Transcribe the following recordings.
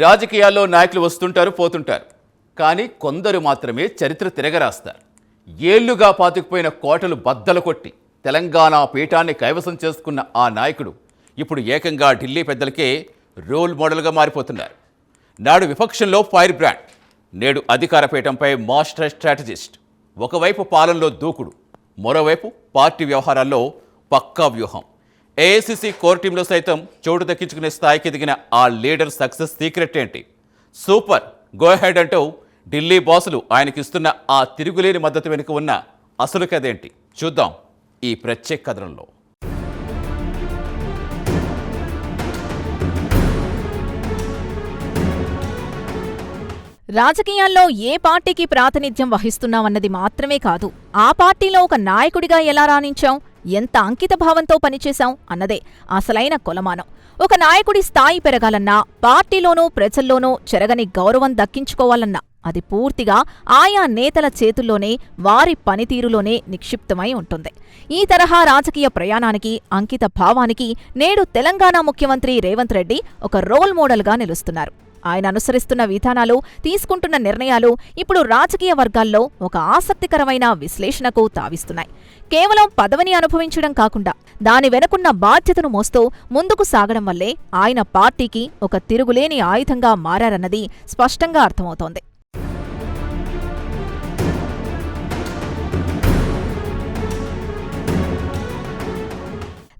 రాజకీయాల్లో నాయకులు వస్తుంటారు పోతుంటారు, కానీ కొందరు మాత్రమే చరిత్ర తిరగరాస్తారు. ఏళ్లుగా పాతుకుపోయిన కోటలు బద్దలు కొట్టి తెలంగాణ పీఠాన్ని కైవసం చేసుకున్న ఆ నాయకుడు ఇప్పుడు ఏకంగా ఢిల్లీ పెద్దలకే రోల్ మోడల్గా మారిపోతున్నారు. నాడు విపక్షంలో ఫైర్ బ్రాండ్, నేడు అధికార పీఠంపై మాస్టర్ స్ట్రాటజిస్ట్. ఒకవైపు పాలనలో దూకుడు, మరోవైపు పార్టీ వ్యవహారాల్లో పక్కా వ్యూహం. ఏఐసిసి కోర్ టీంలో సైతం చోటు దక్కించుకునే స్థాయికి ఎదిగిన ఆ లీడర్ సక్సెస్ సీక్రెట్ ఏంటి? సూపర్, గో హెడ్ అంటూ ఢిల్లీ బాసులు ఆయనకిస్తున్న ఆ తిరుగులేని మద్దతు వెనుక ఉన్న అసలు కథేంటి చూద్దాం ఈ ప్రత్యేక కథనంలో. రాజకీయాల్లో ఏ పార్టీకి ప్రాతినిధ్యం వహిస్తున్నామన్నది మాత్రమే కాదు, ఆ పార్టీలో ఒక నాయకుడిగా ఎలా రాణించాం, ఎంత అంకిత భావంతో పనిచేశాం అన్నదే అసలైన కొలమానం. ఒక నాయకుడి స్థాయి పెరగాలన్నా, పార్టీలోనూ ప్రజల్లోనూ చెరగని గౌరవం దక్కించుకోవాలన్నా అది పూర్తిగా ఆయా నేతల చేతుల్లోనే, వారి పనితీరులోనే నిక్షిప్తమై ఉంటుంది. ఈ తరహా రాజకీయ ప్రయాణానికి, అంకిత భావానికి నేడు తెలంగాణ ముఖ్యమంత్రి రేవంత్ రెడ్డి ఒక రోల్ మోడల్గా నిలుస్తున్నారు. ఆయన అనుసరిస్తున్న విధానాలు, తీసుకుంటున్న నిర్ణయాలు ఇప్పుడు రాజకీయ వర్గాల్లో ఒక ఆసక్తికరమైన విశ్లేషణకు తావిస్తున్నాయి. కేవలం పదవిని అనుభవించడం కాకుండా దాని వెనుకున్న బాధ్యతను మోస్తూ ముందుకు సాగడం వల్లే ఆయన పార్టీకి ఒక తిరుగులేని ఆయుధంగా మారారన్నది స్పష్టంగా అర్థమవుతోంది.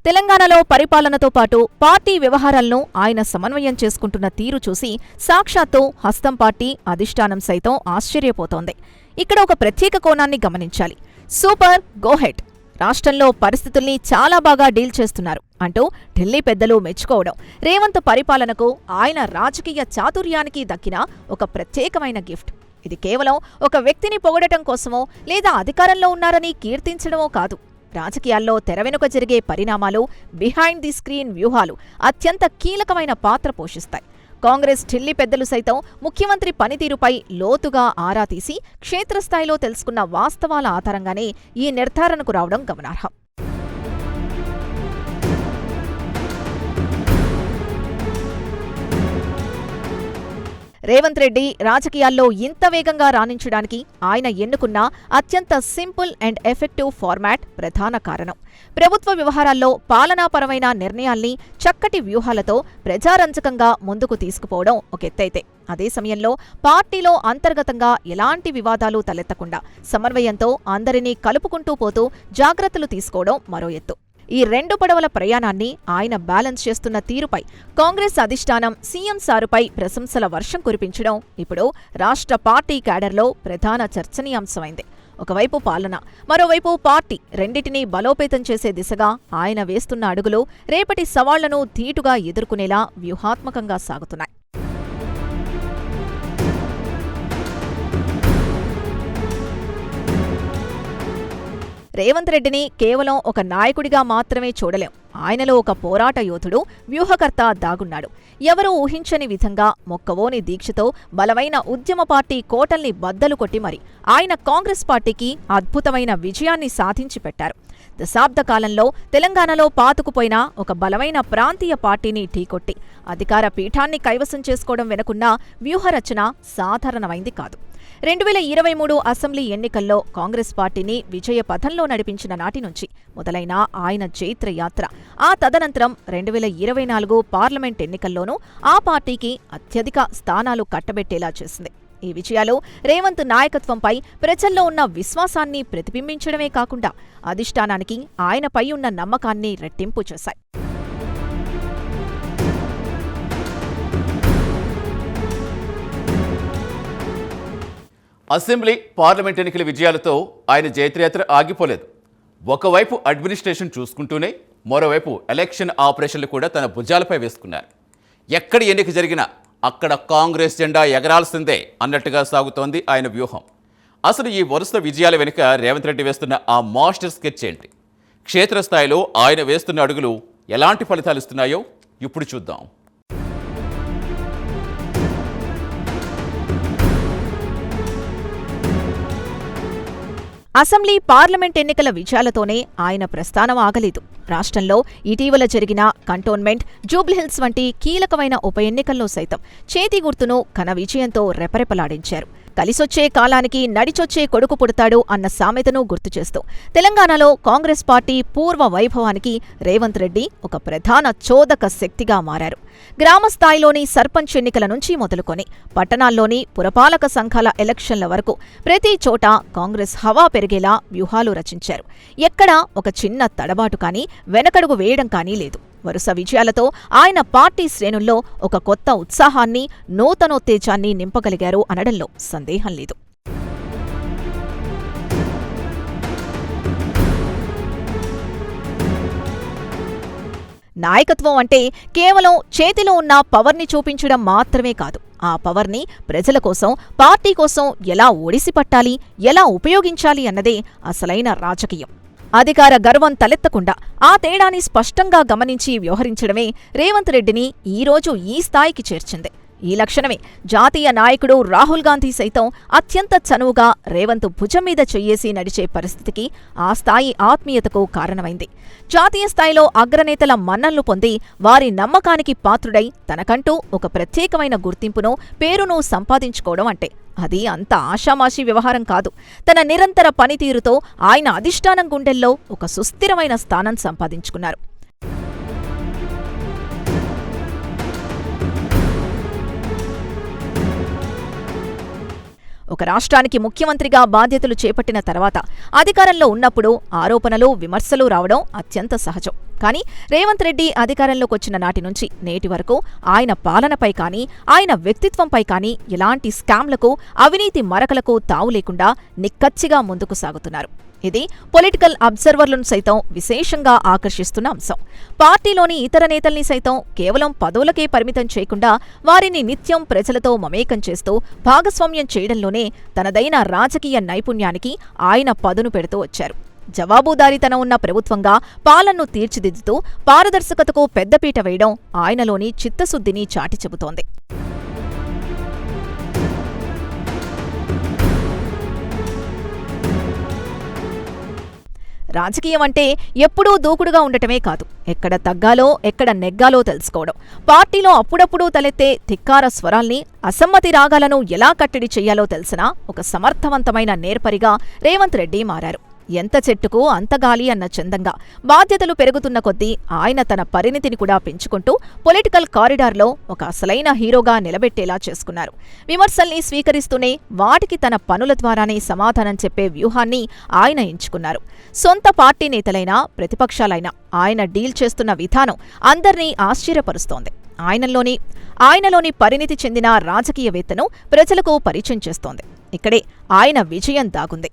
తెలంగాణలో పరిపాలనతో పాటు పార్టీ వ్యవహారాలను ఆయన సమన్వయం చేసుకుంటున్న తీరు చూసి సాక్షాత్తు హస్తం పార్టీ అధిష్టానం సైతం ఆశ్చర్యపోతోంది. ఇక్కడ ఒక ప్రత్యేక కోణాన్ని గమనించాలి. సూపర్, గో హెడ్, రాష్ట్రంలో పరిస్థితుల్ని చాలా బాగా డీల్ చేస్తున్నారు అంటూ ఢిల్లీ పెద్దలు మెచ్చుకోవడం రేవంత్ పరిపాలనకు, ఆయన రాజకీయ చాతుర్యానికి దక్కిన ఒక ప్రత్యేకమైన గిఫ్ట్. ఇది కేవలం ఒక వ్యక్తిని పొగడటం కోసమో లేదా అధికారంలో ఉన్నారని కీర్తించడమో కాదు. రాజకీయాల్లో తెరవెనుక జరిగే పరిణామాలు, బిహైండ్ ది స్క్రీన్ వ్యూహాలు అత్యంత కీలకమైన పాత్ర పోషిస్తాయి. కాంగ్రెస్ ఢిల్లీ పెద్దలు సైతం ముఖ్యమంత్రి పనితీరుపై లోతుగా ఆరా తీసి క్షేత్రస్థాయిలో తెలుసుకున్న వాస్తవాల ఆధారంగానే ఈ నిర్ధారణకు రావడం గమనార్హం. రేవంత్ రెడ్డి రాజకీయాల్లో ఇంత వేగంగా రాణించడానికి ఆయన ఎన్నుకున్న అత్యంత సింపుల్ అండ్ ఎఫెక్టివ్ ఫార్మాట్ ప్రధాన కారణం. ప్రభుత్వ వ్యవహారాల్లో పాలనాపరమైన నిర్ణయాల్ని చక్కటి వ్యూహాలతో ప్రజారంజకంగా ముందుకు తీసుకుపోవడం ఒక ఎత్తైతే, అదే సమయంలో పార్టీలో అంతర్గతంగా ఎలాంటి వివాదాలు తలెత్తకుండా సమన్వయంతో అందరినీ కలుపుకుంటూ పోతూ జాగ్రత్తలు తీసుకోవడం మరో ఎత్తు. ఈ రెండు పడవల ప్రయాణాన్ని ఆయన బ్యాలెన్స్ చేస్తున్న తీరుపై కాంగ్రెస్ అధిష్టానం సీఎం సారుపై ప్రశంసల వర్షం కురిపించడం ఇప్పుడు రాష్ట్ర పార్టీ క్యాడర్లో ప్రధాన చర్చనీయాంశమైంది. ఒకవైపు పాలన, మరోవైపు పార్టీ రెండిటినీ బలోపేతం చేసే దిశగా ఆయన వేస్తున్న అడుగులు రేపటి సవాళ్లను ధీటుగా ఎదుర్కొనేలా వ్యూహాత్మకంగా సాగుతున్నాయి. రేవంత్ రెడ్డిని కేవలం ఒక నాయకుడిగా మాత్రమే చూడలేం. ఆయనలో ఒక పోరాట యోధుడు, వ్యూహకర్త దాగున్నాడు. ఎవరూ ఊహించని విధంగా మొక్కవోని దీక్షతో బలమైన ఉద్యమ పార్టీ కోటల్ని బద్దలు కొట్టి మరి ఆయన కాంగ్రెస్ పార్టీకి అద్భుతమైన విజయాన్ని సాధించి పెట్టారు. దశాబ్ద కాలంలో తెలంగాణలో పాతుకుపోయిన ఒక బలమైన ప్రాంతీయ పార్టీని ఢీకొట్టి అధికార పీఠాన్ని కైవసం చేసుకోవడం వెనుకున్న వ్యూహరచన సాధారణమైంది కాదు. 2023 అసెంబ్లీ ఎన్నికల్లో కాంగ్రెస్ పార్టీని విజయ పథంలో నడిపించిన నాటి నుంచి మొదలైన ఆయన జైత్రయాత్ర ఆ తదనంతరం 2024 పార్లమెంట్ ఎన్నికల్లోనూ ఆ పార్టీకి అత్యధిక స్థానాలు కట్టబెట్టేలా చేసింది. ఈ విజయాలు రేవంత్ నాయకత్వంపై ప్రజల్లో ఉన్న విశ్వాసాన్ని ప్రతిబింబించడమే కాకుండా అధిష్టానానికి ఆయనపై ఉన్న నమ్మకాన్ని రెట్టింపు చేశాయి. అసెంబ్లీ, పార్లమెంట్ ఎన్నికల విజయాలతో ఆయన జైత్రయాత్ర ఆగిపోలేదు. ఒకవైపు అడ్మినిస్ట్రేషన్ చూసుకుంటూనే మరోవైపు ఎలక్షన్ ఆపరేషన్లు కూడా తన భుజాలపై వేసుకున్నారు. ఎక్కడ ఎన్నిక జరిగినా అక్కడ కాంగ్రెస్ జెండా ఎగరాల్సిందే అన్నట్టుగా సాగుతోంది ఆయన వ్యూహం. అసలు ఈ వరుస విజయాల వెనుక రేవంత్ రెడ్డి వేస్తున్న ఆ మాస్టర్ స్కెచ్ ఏంటి? క్షేత్రస్థాయిలో ఆయన వేస్తున్న అడుగులు ఎలాంటి ఫలితాలు ఇస్తున్నాయో ఇప్పుడు చూద్దాం. అసెంబ్లీ, పార్లమెంట్ ఎన్నికల విజయాలతోనే ఆయన ప్రస్థానం ఆగలేదు. రాష్ట్రంలో ఇటీవల జరిగిన కంటోన్మెంట్, జూబ్లీహిల్స్ వంటి కీలకమైన ఉప ఎన్నికల్లో సైతం చేతి గుర్తును ఘన విజయంతో రెపరెపలాడించారు. కలిసొచ్చే కాలానికి నడిచొచ్చే కొడుకు పుడతాడు అన్న సామెతను గుర్తుచేస్తూ తెలంగాణలో కాంగ్రెస్ పార్టీ పూర్వ వైభవానికి రేవంత్ రెడ్డి ఒక ప్రధాన చోదక శక్తిగా మారారు. గ్రామస్థాయిలోని సర్పంచ్ ఎన్నికల నుంచి మొదలుకొని పట్టణాల్లోని పురపాలక సంఘాల ఎలక్షన్ల వరకు ప్రతి చోట కాంగ్రెస్ హవా పెరిగేలా వ్యూహాలు రచించారు. ఎక్కడా ఒక చిన్న తడబాటు కానీ, వెనకడుగు వేయడం కానీ లేదు. వరుస విజయాలతో ఆయన పార్టీ శ్రేణుల్లో ఒక కొత్త ఉత్సాహాన్ని, నూతనోత్తేజాన్ని నింపగలిగారు అనడంలో సందేహం లేదు. నాయకత్వం అంటే కేవలం చేతిలో ఉన్న పవర్ని చూపించడం మాత్రమే కాదు. ఆ పవర్ని ప్రజల కోసం, పార్టీ కోసం ఎలా ఒడిసిపట్టాలి, ఎలా ఉపయోగించాలి అన్నదే అసలైన రాజకీయం. అధికార గర్వం తలెత్తకుండా ఆ తేడాని స్పష్టంగా గమనించి వ్యవహరించడమే రేవంత్ రెడ్డిని ఈరోజు ఈ స్థాయికి చేర్చింది. ఈ లక్షణమే జాతీయ నాయకుడు రాహుల్ గాంధీ సైతం అత్యంత చనువుగా రేవంత్ భుజం మీద చెయ్యేసి నడిచే పరిస్థితికి, ఆ స్థాయి ఆత్మీయతకు కారణమైంది. జాతీయ స్థాయిలో అగ్రనేతల మన్ననలు పొంది వారి నమ్మకానికి పాత్రుడై తనకంటూ ఒక ప్రత్యేకమైన గుర్తింపును, పేరును సంపాదించుకోవడం అంటే అది అంత ఆషామాషీ వ్యవహారం కాదు. తన నిరంతర పనితీరుతో ఆయన అధిష్టానం గుండెల్లో ఒక సుస్థిరమైన స్థానం సంపాదించుకున్నారు. ఒక రాష్ట్రానికి ముఖ్యమంత్రిగా బాధ్యతలు చేపట్టిన తర్వాత అధికారంలో ఉన్నప్పుడు ఆరోపణలు, విమర్శలు రావడం అత్యంత సహజం. కానీ రేవంత్ రెడ్డి అధికారంలోకొచ్చిన నాటి నుంచి నేటి వరకు ఆయన పాలనపై కానీ, ఆయన వ్యక్తిత్వంపై కానీ ఎలాంటి స్కామ్లకు, అవినీతి మరకలకు తావు లేకుండా నిక్కచ్చిగా ముందుకు సాగుతున్నారు. ఇది పొలిటికల్ అబ్జర్వర్లను సైతం విశేషంగా ఆకర్షిస్తున్న అంశం. పార్టీలోని ఇతర నేతల్ని సైతం కేవలం పదవులకే పరిమితం చేయకుండా వారిని నిత్యం ప్రజలతో మమేకం చేస్తూ భాగస్వామ్యం చేయడంలోనే తనదైన రాజకీయ నైపుణ్యానికి ఆయన పదును పెడుతూ వచ్చారు. జవాబుదారీతనం ఉన్న ప్రభుత్వంగా పాలనను తీర్చిదిద్దుతూ పారదర్శకతకు పెద్దపీట వేయడం ఆయనలోని చిత్తశుద్ధిని చాటి చెబుతోంది. రాజకీయం అంటే ఎప్పుడూ దూకుడుగా ఉండటమే కాదు, ఎక్కడ తగ్గాలో, ఎక్కడ నెగ్గాలో తెలుసుకోవడం. పార్టీలో అప్పుడప్పుడు తలెత్తే ధిక్కార స్వరాల్ని, అసమ్మతి రాగాలను ఎలా కట్టడి చెయ్యాలో తెలిసిన ఒక సమర్థవంతమైన నేర్పరిగా రేవంత్ రెడ్డి మారారు. ఎంత చెట్టుకు అంత గాలి అన్న చందంగా బాధ్యతలు పెరుగుతున్న కొద్దీ ఆయన తన పరిణితిని కూడా పెంచుకుంటూ పొలిటికల్ కారిడార్లో ఒక అసలైన హీరోగా నిలబెట్టేలా చేసుకున్నారు. విమర్శల్ని స్వీకరిస్తూనే వాటికి తన పనుల ద్వారానే సమాధానం చెప్పే వ్యూహాన్ని ఆయన ఎంచుకున్నారు. సొంత పార్టీ నేతలైనా, ప్రతిపక్షాలైనా ఆయన డీల్ చేస్తున్న విధానం అందర్నీ ఆశ్చర్యపరుస్తోంది. ఆయనలోని పరిణితి చెందిన రాజకీయవేత్తను ప్రజలకు పరిచయం చేస్తోంది. ఇక్కడే ఆయన విజయం దాగుంది.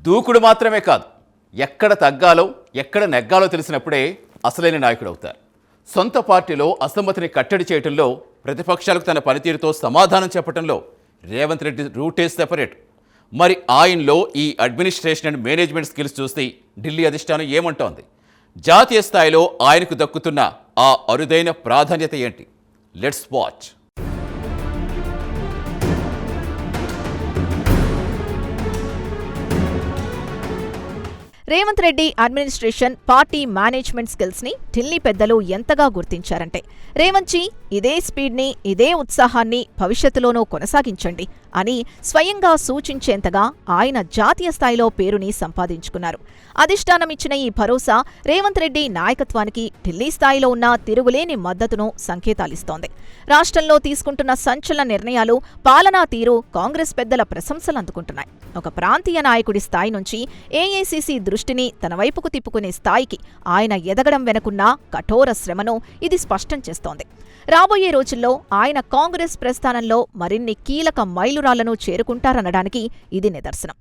దూకుడు మాత్రమే కాదు, ఎక్కడ తగ్గాలో, ఎక్కడ నెగ్గాలో తెలిసినప్పుడే అసలైన నాయకుడవుతారు. సొంత పార్టీలో అసమ్మతిని కట్టడి చేయటంలో, ప్రతిపక్షాలకు తన పనితీరుతో సమాధానం చెప్పడంలో రేవంత్ రెడ్డి రూటే సెపరేట్. మరి ఆయనలో ఈ అడ్మినిస్ట్రేషన్ అండ్ మేనేజ్మెంట్ స్కిల్స్ చూసి ఢిల్లీ అధిష్టానం ఏమంటోంది? జాతీయ స్థాయిలో ఆయనకు దక్కుతున్న ఆ అరుదైన ప్రాధాన్యత ఏంటి? Let's watch. Revanth Reddy administration, party management skills ని ఢిల్లీ పెద్దలు ఎంతగా గుర్తించారంటే, రేవంత్ జీ ఇదే స్పీడ్ని, ఇదే ఉత్సాహాన్ని భవిష్యత్తులోనూ కొనసాగించండి అని స్వయంగా సూచించేంతగా ఆయన జాతీయ స్థాయిలో పేరుని సంపాదించుకున్నారు. అధిష్టానమిచ్చిన ఈ భరోసా రేవంత్ రెడ్డి నాయకత్వానికి ఢిల్లీ స్థాయిలో ఉన్న తిరుగులేని మద్దతును సంకేతాలిస్తోంది. రాష్ట్రంలో తీసుకుంటున్న సంచలన నిర్ణయాలు, పాలనా తీరు కాంగ్రెస్ పెద్దల ప్రశంసలు అందుకుంటున్నాయి. ఒక ప్రాంతీయ నాయకుడి స్థాయి నుంచి ఏఐసీసీ దృష్టిని తన వైపుకు తిప్పుకునే స్థాయికి ఆయన ఎదగడం వెనుకున్న కఠోర శ్రమను ఇది స్పష్టం చేస్తోంది. రాబోయే రోజుల్లో ఆయన కాంగ్రెస్ ప్రస్థానంలో మరిన్ని కీలక మైలురాళ్లను చేరుకుంటారనడానికి ఇది నిదర్శనం.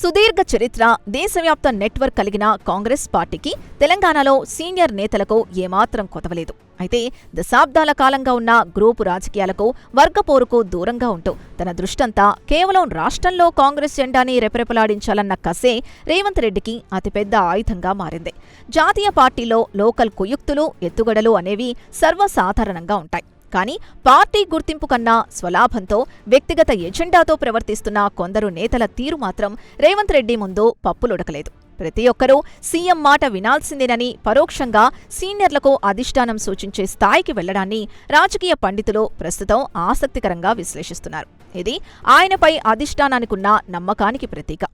సుదీర్ఘ చరిత్ర, దేశవ్యాప్త నెట్వర్క్ కలిగిన కాంగ్రెస్ పార్టీకి తెలంగాణలో సీనియర్ నేతలకు ఏమాత్రం కొదవలేదు. అయితే దశాబ్దాల కాలంగా ఉన్న గ్రూపు రాజకీయాలకు, వర్గపోరుకు దూరంగా ఉంటూ తన దృష్టంతా కేవలం రాష్ట్రంలో కాంగ్రెస్ జెండాని రెపరెపలాడించాలన్న కసే రేవంత్ రెడ్డికి అతిపెద్ద ఆయుధంగా మారింది. జాతీయ పార్టీలో లోకల్ కుయుక్తులు, ఎత్తుగడలు అనేవి సర్వసాధారణంగా ఉంటాయి. కానీ పార్టీ గుర్తింపు కన్నా స్వలాభంతో, వ్యక్తిగత ఎజెండాతో ప్రవర్తిస్తున్న కొందరు నేతల తీరు మాత్రం రేవంత్ రెడ్డి ముందు పప్పులుడకలేదు. ప్రతి ఒక్కరూ సీఎం మాట వినాల్సిందేనని పరోక్షంగా సీనియర్లకు అధిష్టానం సూచించే స్థాయికి వెళ్లడాన్ని రాజకీయ పండితులు ప్రస్తుతం ఆసక్తికరంగా విశ్లేషిస్తున్నారు. ఇది ఆయనపై అధిష్టానానికున్న నమ్మకానికి ప్రతీక.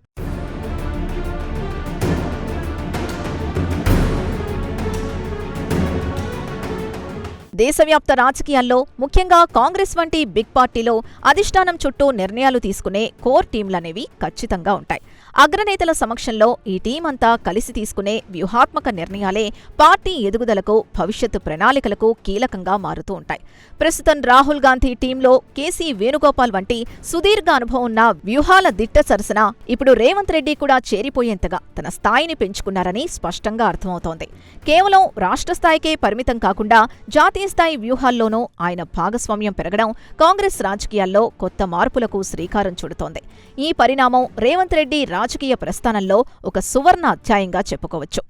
దేశవ్యాప్త రాజకీయాల్లో, ముఖ్యంగా కాంగ్రెస్ వంటి బిగ్ పార్టీలో అధిష్టానం చుట్టూ నిర్ణయాలు తీసుకునే కోర్ టీంలనేవి ఖచ్చితంగా ఉంటాయి. అగ్రనేతల సమక్షంలో ఈ టీం అంతా కలిసి తీసుకునే వ్యూహాత్మక నిర్ణయాలే పార్టీ ఎదుగుదలకు, భవిష్యత్తు ప్రణాళికలకు కీలకంగా మారుతూ ఉంటాయి. ప్రస్తుతం రాహుల్ గాంధీ టీంలో కేసీ వేణుగోపాల్ వంటి సుదీర్ఘ అనుభవం ఉన్న వ్యూహాల దిట్ట సరసన ఇప్పుడు రేవంత్ రెడ్డి కూడా చేరిపోయేంతగా తన స్థాయిని పెంచుకున్నారని స్పష్టంగా అర్థమవుతోంది. కేవలం రాష్ట్ర స్థాయికే పరిమితం కాకుండా జాతీయ స్థాయి వ్యూహాల్లోనూ ఆయన భాగస్వామ్యం పెరగడం కాంగ్రెస్ రాజకీయాల్లో కొత్త మార్పులకు శ్రీకారం చుడుతోంది. ఈ పరిణామం రేవంత్ రెడ్డి రాజకీయ ప్రస్థానంలో ఒక సువర్ణ అధ్యాయంగా చెప్పుకోవచ్చు.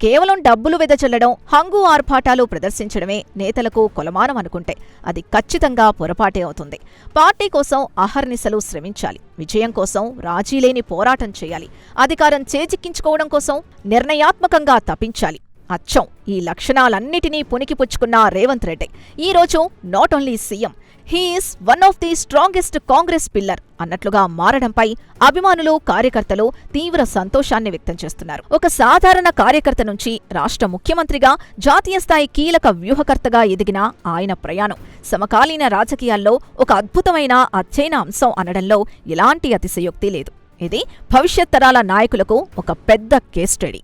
కేవలం డబ్బులు వెదజల్లడం, హంగు ఆర్భాటాలు ప్రదర్శించడమే నేతలకు కొలమానం అనుకుంటే అది ఖచ్చితంగా పొరపాటే అవుతుంది. పార్టీ కోసం అహర్నిశలు శ్రమించాలి. విజయం కోసం రాజీలేని పోరాటం చేయాలి. అధికారం చేజిక్కించుకోవడం కోసం నిర్ణయాత్మకంగా తపించాలి. అచ్చం ఈ లక్షణాలన్నిటినీ పుణికిపుచ్చుకున్న రేవంత్ రెడ్డి ఈరోజు not only CM, he is one of the strongest Congress pillar అన్నట్లుగా మారడంపై అభిమానులు, కార్యకర్తలు తీవ్ర సంతోషాన్ని వ్యక్తం చేస్తున్నారు. ఒక సాధారణ కార్యకర్త నుంచి రాష్ట్ర ముఖ్యమంత్రిగా, జాతీయ స్థాయి కీలక వ్యూహకర్తగా ఎదిగిన ఆయన ప్రయాణం సమకాలీన రాజకీయాల్లో ఒక అద్భుతమైన అధ్యయన అంశం అనడంలో ఎలాంటి అతిశయోక్తి లేదు. ఇది భవిష్యత్ తరాల నాయకులకు ఒక పెద్ద కేస్ స్టడీ.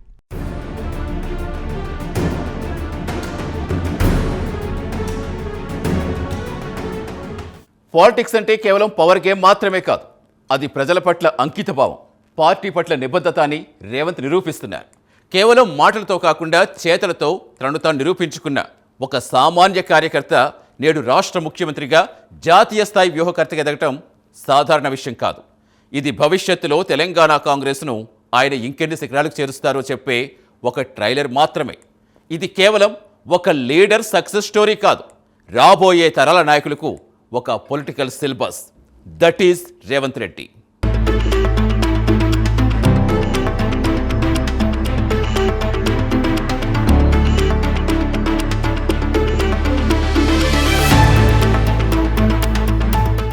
పాలిటిక్స్ అంటే కేవలం పవర్ గేమ్ మాత్రమే కాదు, అది ప్రజల పట్ల అంకితభావం, పార్టీ పట్ల నిబద్ధత అని రేవంత్ నిరూపిస్తున్నారు. కేవలం మాటలతో కాకుండా చేతలతో తనను తాను నిరూపించుకున్న ఒక సామాన్య కార్యకర్త నేడు రాష్ట్ర ముఖ్యమంత్రిగా, జాతీయ స్థాయి వ్యూహకర్తగా ఎదగటం సాధారణ విషయం కాదు. ఇది భవిష్యత్తులో తెలంగాణ కాంగ్రెస్ను ఆయన ఇంకెన్ని శిఖరాలకు చేరుస్తారో చెప్పే ఒక ట్రైలర్ మాత్రమే. ఇది కేవలం ఒక లీడర్ సక్సెస్ స్టోరీ కాదు, రాబోయే తరాల నాయకులకు ఒక political syllabus. That is Revanth Reddy.